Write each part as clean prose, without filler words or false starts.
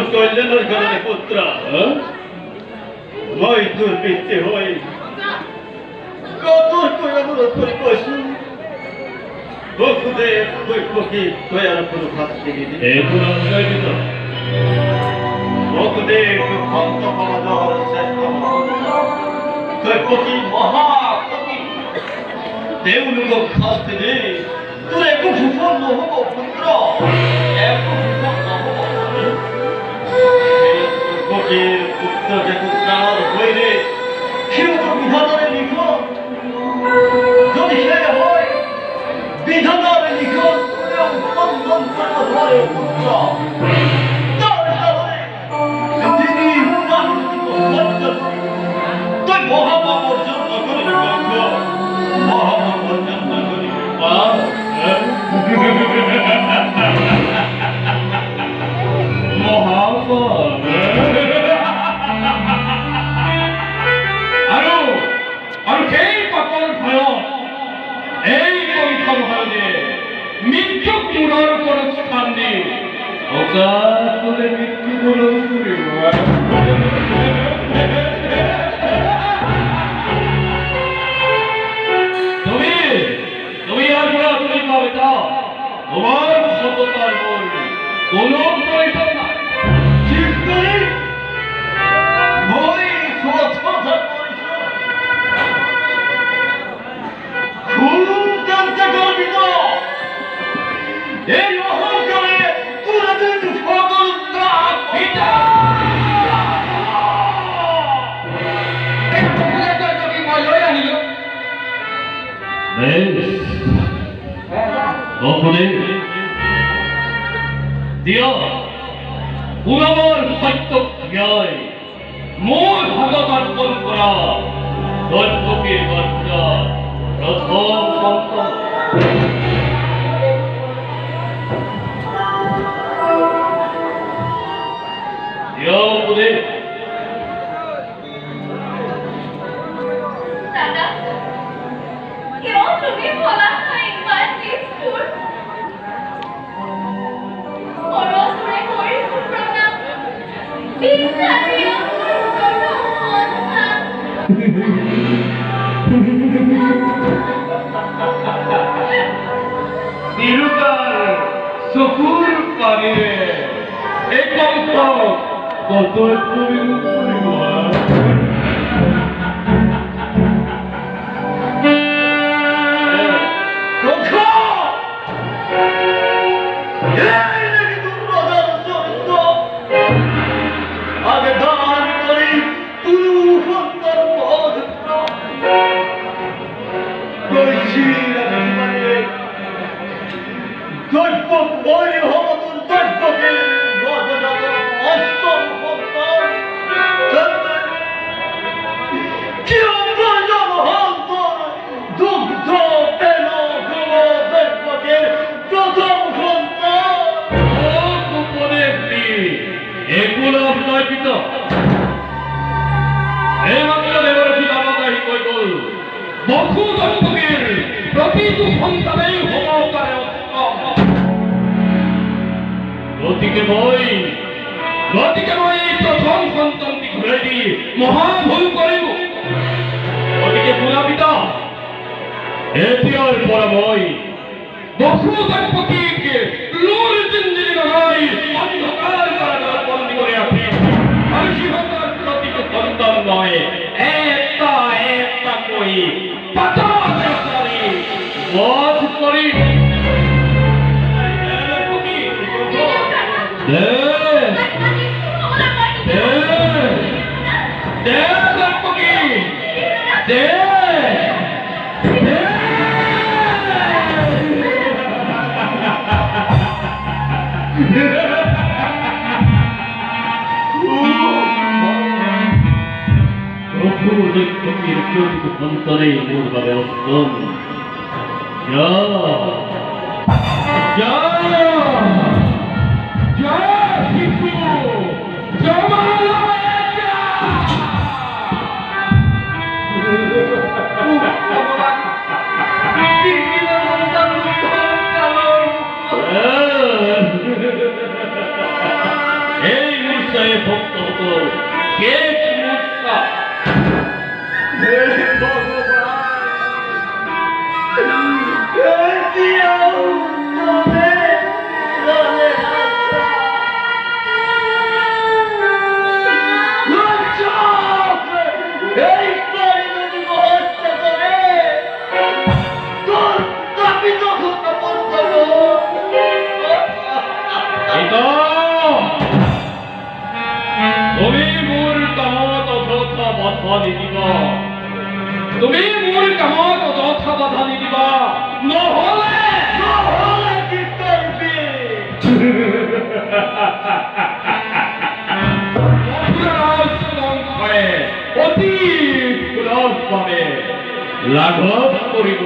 কল্যাণের কারণে পুত্র মই দুর্বৃত্তি হই কত অনুরোধ করে কইসু বসুদেব কৈপকি দয়ার কোনো ভাত থেকে বসুদেব ভক্ত কমদর শ্রেষ্ঠ কৈপকি মহাকবি দেউলুক খাস্তে দে তোর এক সুফল নহব পুত্র এক সুফল নহব কৈপকির পুত্র যে পুত্রার হইলে সেও তো বিধাতারে লিখন যদি সে হয় বিধাতারে লিখন উত্তম ধরে পুত্র তিনি তুই মহাপাপ অর্জন করিবি মহাপাপ অর্জন করিবি আৰু সেই পাপৰ ভয়ত এই পৰীক্ষা মহাৰাজে মৃত্যুক মূৰৰ ওপৰত স্থান দি অকালে মৃত্যুবৰণ কৰিব তুমি ইয়াৰ পৰা তুমি পাবেতা তোমাৰ সততাৰ মূল কোনো প্ৰয়োজন নাই মই সততা এই অহংকারে পুরাদিন সকল ত্রাগ পিতা দিয়া পুনমৰ সত্য জ্ঞায় মোৰ ভাগত অৰ্পণ কৰা দৈত্যকীৰ বাৰ্তা প্ৰথম সন্তান Dada, কেউ তুমি বলা হয় ইমান নিষ্ঠুৰ পৰস্পৰে কৰিছো প্ৰণাম বিচাৰিও তিৰুতাৰ চকুৰ পানীৰে এই কণ্ঠ কত কৰিব গতিকে মই প্ৰথম সন্তানটি ঘূৰাই দি মহাভুল কৰিম গতিকে পুৰা পিতা এতিয়াৰ পৰা মই বসুদেৱপতিক লোৰ জিন্দগী লগাই অন্ধকাৰ কাৰাগাৰত বন্দী কৰি ৰাখিম আৰু সিহঁতৰ প্ৰতিটো সন্তান মই এটা কৈ পাতাচাৰি বধ কৰিম অন্তরে মূলভাবে অস্তম এই হৃদয়ে ভক্ত হতো কে সমস্যা হে ভগবান, দিও তবে চলে আসা। লজ্জক! এই বাড়ি যদি হত্যা করে, তোর দাবি তখন পিতা তুমি মোৰ কামত অযথা বাধা নিদিবা তুমি মোৰ কামত অযথা বাধা নিদিবা নহলে কি করবি? মথুৰাৰ অতি সুলভভাৱে লাঘৱ কৰিব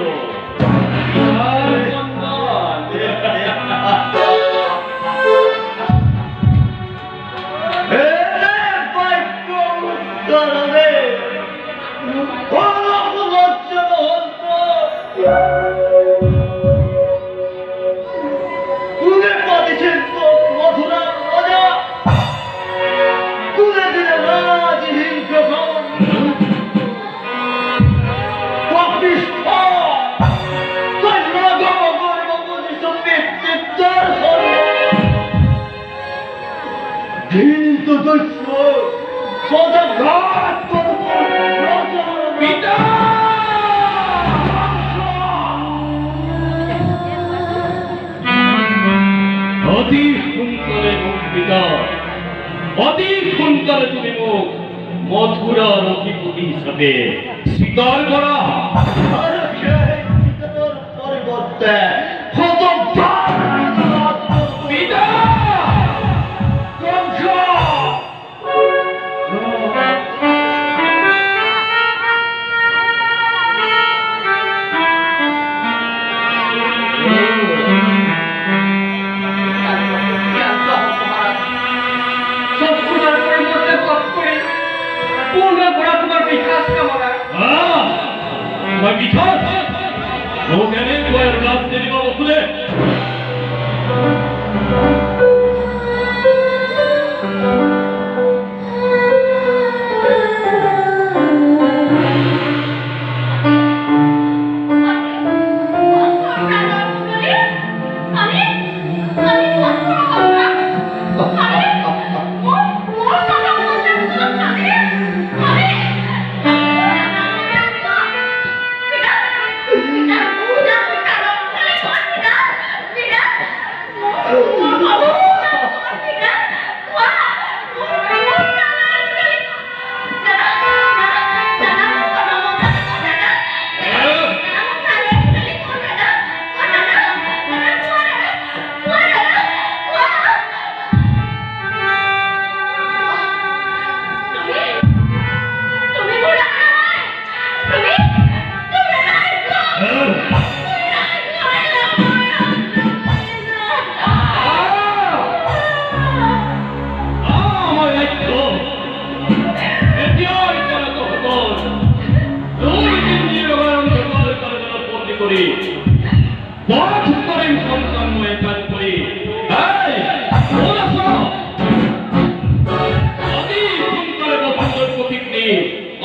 পিতা অতি সোনকালে মোক পিতা অতি সোনকালে তুমি মোক মথুৰাৰ অধিপতি হিচাপে স্বীকাৰ কৰা পরিবর্তে পিতা মই বিখাস মোক এনেকৈ ৰাজ দিব নোখোজে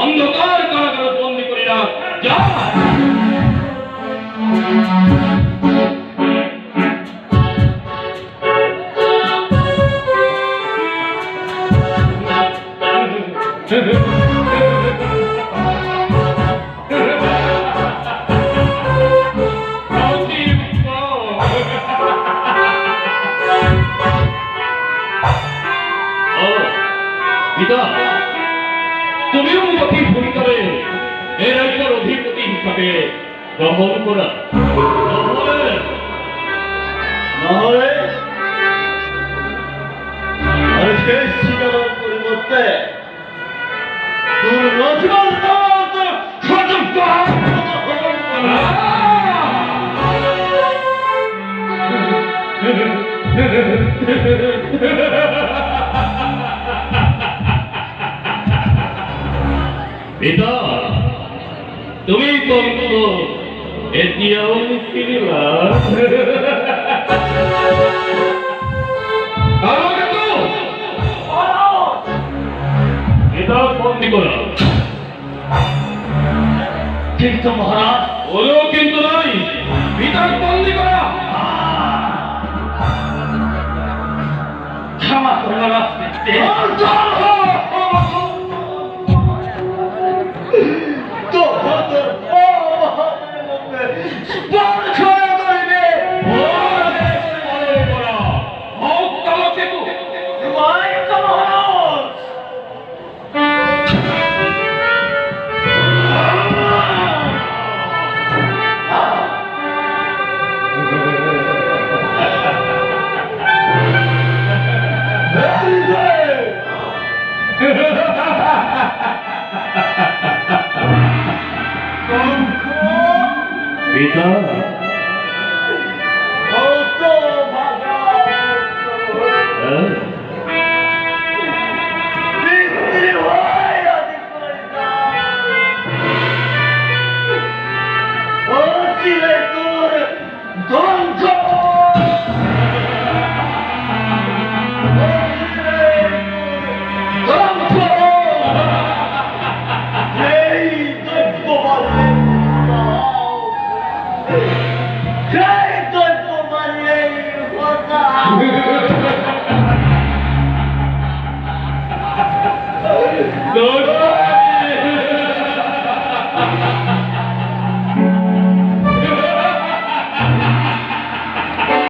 অন্ধকার কারাগারে বন্দী করে রাখ যা পিতা তুমিও অতি সোনকালে এই রাজ্যের অধিপতি হিসাবে গ্রহণ করা নহলে আর শেষ ঠিকানার পরিবর্তে তোর রচনার পিতা তুমি কন্ত এতিয়াও নিশ্চিলা বন্দি করা। কিন্তু মহারাজ, ওরও কিন্তু নয়, পিতাক বন্দি করা। ক্ষমা করো রাজপুত্র। পিতা